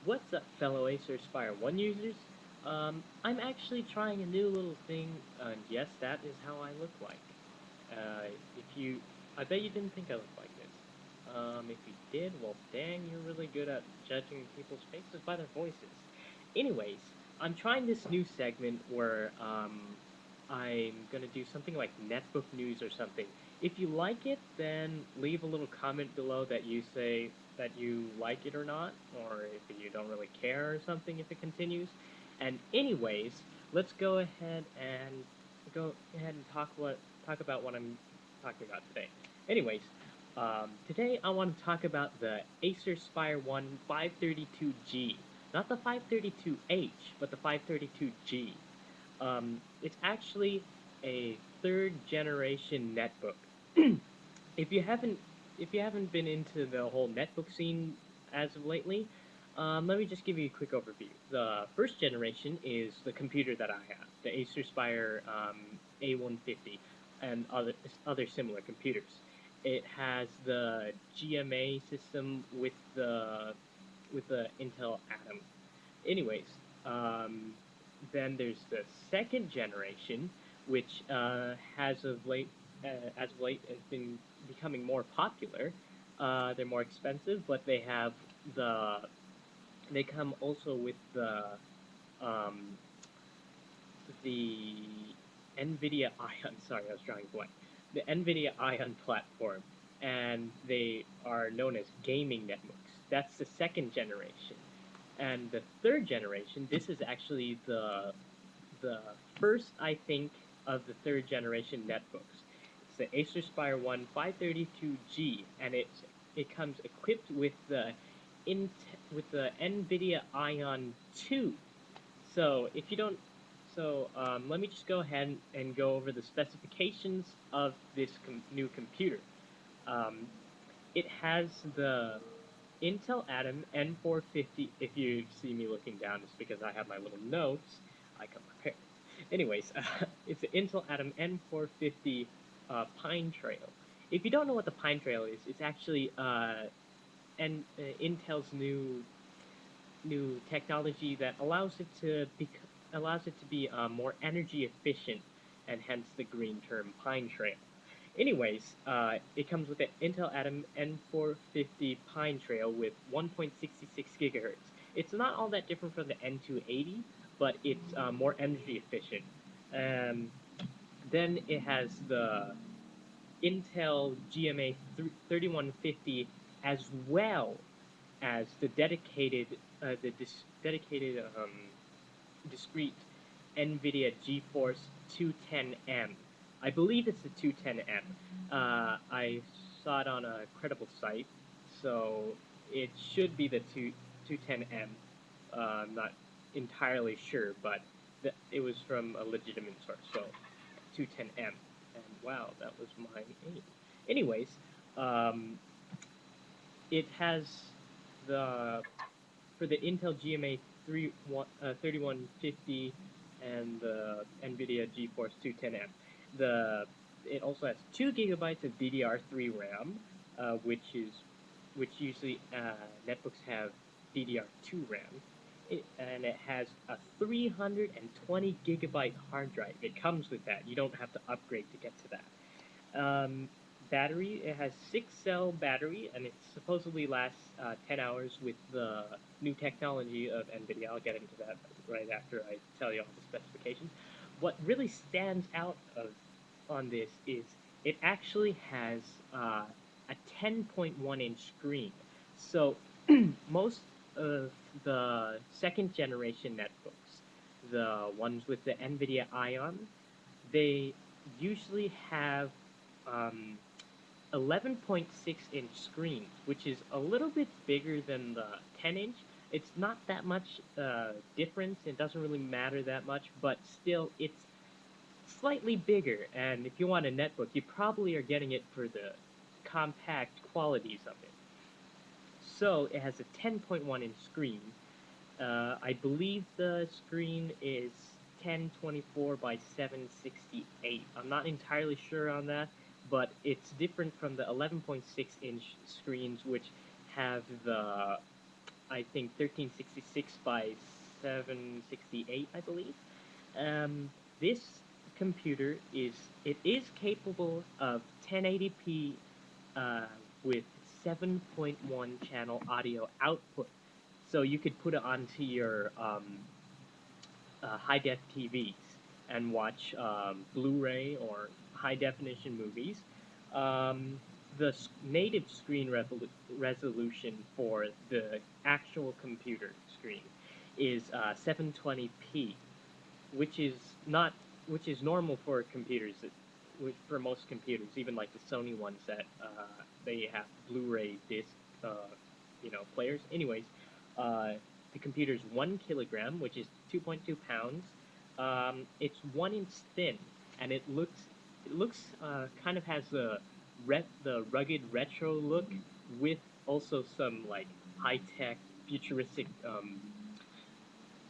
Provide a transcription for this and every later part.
What's up, fellow Acer Spire 1 users? I'm actually trying a new little thing, and yes, that is how I look like. If you, I bet you didn't think I looked like this. If you did, well, dang, you're really good at judging people's faces by their voices. Anyways, I'm trying this new segment where, I'm gonna do something like Netbook News or something. If you like it, then leave a little comment below that you say that you like it or not, or if you don't really care or something if it continues. And anyways, let's go ahead and talk about what I'm talking about today. Anyways, today I want to talk about the Acer Spire One 532G, not the 532H, but the 532G. It's actually a third generation netbook. if you haven't if you haven't been into the whole netbook scene as of lately, let me just give you a quick overview. The first generation is the computer that I have, the Acer Spire A150, and other similar computers. It has the GMA system with the Intel Atom. Anyways, um, then there's the second generation, which as of late, has been becoming more popular. They're more expensive, but the they come also with um, the NVIDIA Ion. Sorry, I was drawing blank. The NVIDIA Ion platform, and they are known as gaming netbooks. That's the second generation. And the third generation, this is actually the first, I think, of the third generation netbooks. It's the Acer Spire One 532G, and it comes equipped with Int with the NVIDIA Ion 2. So if you don't, let me just go ahead and go over the specifications of this new computer. Um, it has the Intel Atom N450. If you see me looking down, it's because I have my little notes. I come prepared. Anyways, it's the Intel Atom N450 Pine Trail. If you don't know what the Pine Trail is, it's actually Intel's new technology that allows it to be more energy efficient, and hence the green term Pine Trail. Anyways, it comes with an Intel Atom N450 Pine Trail with 1.66 gigahertz. It's not all that different from the N280, but it's more energy efficient. Um, then it has the Intel GMA 3150, as well as the dedicated discrete NVIDIA GeForce 210M. I believe it's the 210M. I saw it on a credible site, so it should be the 210M. I'm not entirely sure, but it was from a legitimate source, so 210M. And wow, that was my aim. Anyways, um, it has the for the Intel GMA 3150 and the NVIDIA GeForce 210M. The it also has 2 gigabytes of DDR3 RAM, which usually netbooks have DDR2 RAM. And it has a 320 gigabyte hard drive. It comes with that. You don't have to upgrade to get to that. Battery, it has 6 cell battery, and it supposedly lasts 10 hours with the new technology of NVIDIA. I'll get into that right after I tell you all the specifications. What really stands out on this is it actually has a 10.1-inch screen. So most of the second generation netbooks, the ones with the NVIDIA Ion, they usually have um, 11.6-inch screens, which is a little bit bigger than the 10-inch. It's not that much difference. It doesn't really matter that much, but still, it's slightly bigger. And if you want a netbook, you probably are getting it for the compact qualities of it. So it has a 10.1-inch screen. I believe the screen is 1024 by 768. I'm not entirely sure on that, but it's different from the 11.6-inch screens, which have I think 1366 by 768, I believe. Um, this computer is capable of 1080p with 7.1 channel audio output. So you could put it onto your high def TVs and watch Blu-ray or high definition movies. Um, the native screen resolution for the actual computer screen is 720p, which is not which is normal for computers for most computers, even like the Sony ones that they have Blu-ray disc, uh, players. Anyways, uh, the computer's 1 kilogram, which is 2.2 pounds. It's 1 inch thin, and it looks kind of has the rugged retro look with also some like high tech futuristic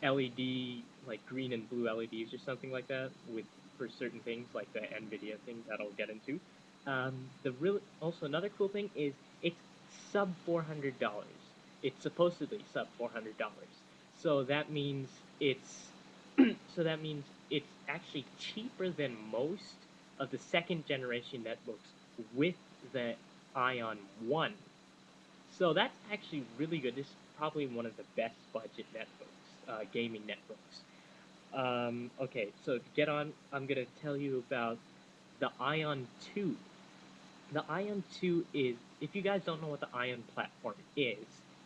LED, like green and blue LEDs or something like that, with for certain things like the Nvidia thing that I'll get into. The real also another cool thing is it's sub $400. It's supposedly sub $400. So that means it's it's actually cheaper than most of the second generation netbooks with the Ion 1. So that's actually really good. This is probably one of the best budget netbooks, gaming netbooks. Okay, so to get on, I'm gonna tell you about the Ion 2. The Ion 2 is, if you guys don't know what the Ion platform is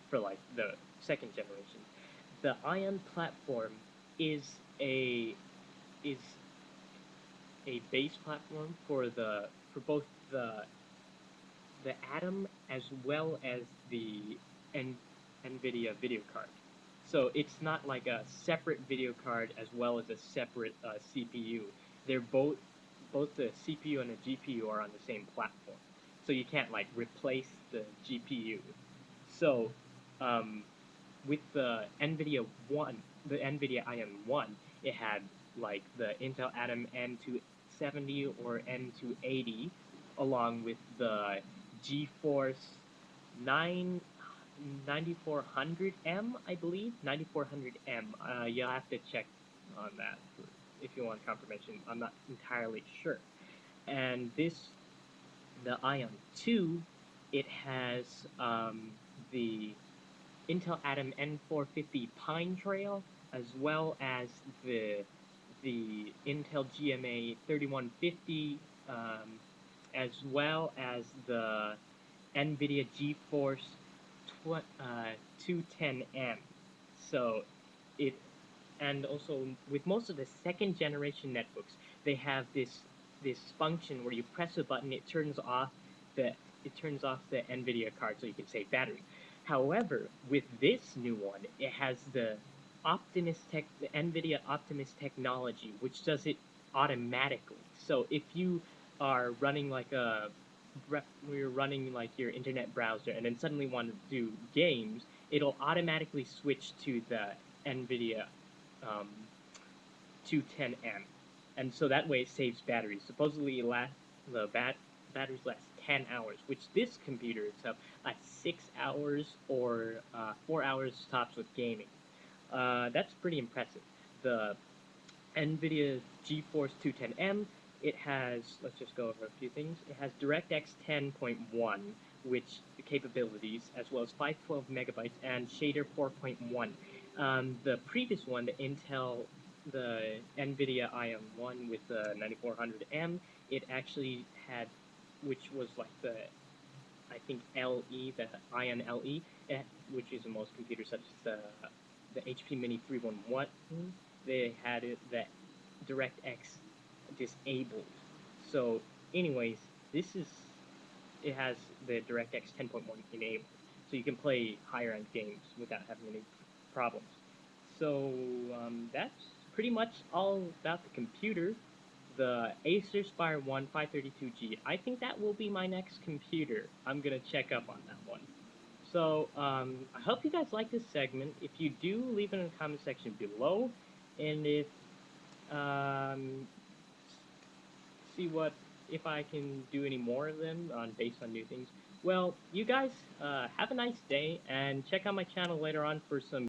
for like the second generation, the Ion platform is a is a base platform for both the Atom as well as the NVIDIA video card. So it's not like a separate video card as well as a separate CPU. They're both the CPU and the GPU are on the same platform. So you can't like replace the GPU. So um, with the NVIDIA Ion 1, it had like the Intel Atom N270 or N280, along with the GeForce 9 9400M, I believe, 9400M. You'll have to check on that if you want confirmation. I'm not entirely sure. And the Ion 2, it has the Intel Atom N450 Pine Trail, as well as the Intel GMA 3150, as well as the NVIDIA GeForce 210M. So it and also with most of the second generation netbooks, they have this function where you press a button, the it turns off the NVIDIA card so you can save battery. However, with this new one, it has the NVIDIA Optimus technology, which does it automatically. So if you are running like you're running like your internet browser and then suddenly want to do games, it'll automatically switch to the NVIDIA um, 210M, and so that way it saves batteries. Supposedly, batteries last 10 hours, which this computer itself lasts 6 hours or 4 hours tops with gaming. That's pretty impressive. The NVIDIA GeForce 210M, it has, let's just go over a few things. It has DirectX 10.1, which capabilities, as well as 512 megabytes and shader 4.1. The previous one, the NVIDIA Ion 1 with the 9400M, it actually had, which was like I think the Ion LE, which is in most computers such as the HP Mini 311, they had the DirectX disabled. So, anyways, this is it has the DirectX 10.1 enabled, so you can play higher end games without having any problems. So that's pretty much all about the computer. The Acer Spire 1 532G. I think that will be my next computer. I'm gonna check up on that one. So I hope you guys like this segment. If you do, leave it in the comment section below, and if um, see what if I can do any more of them based on new things. Well, you guys have a nice day, and check out my channel later on for some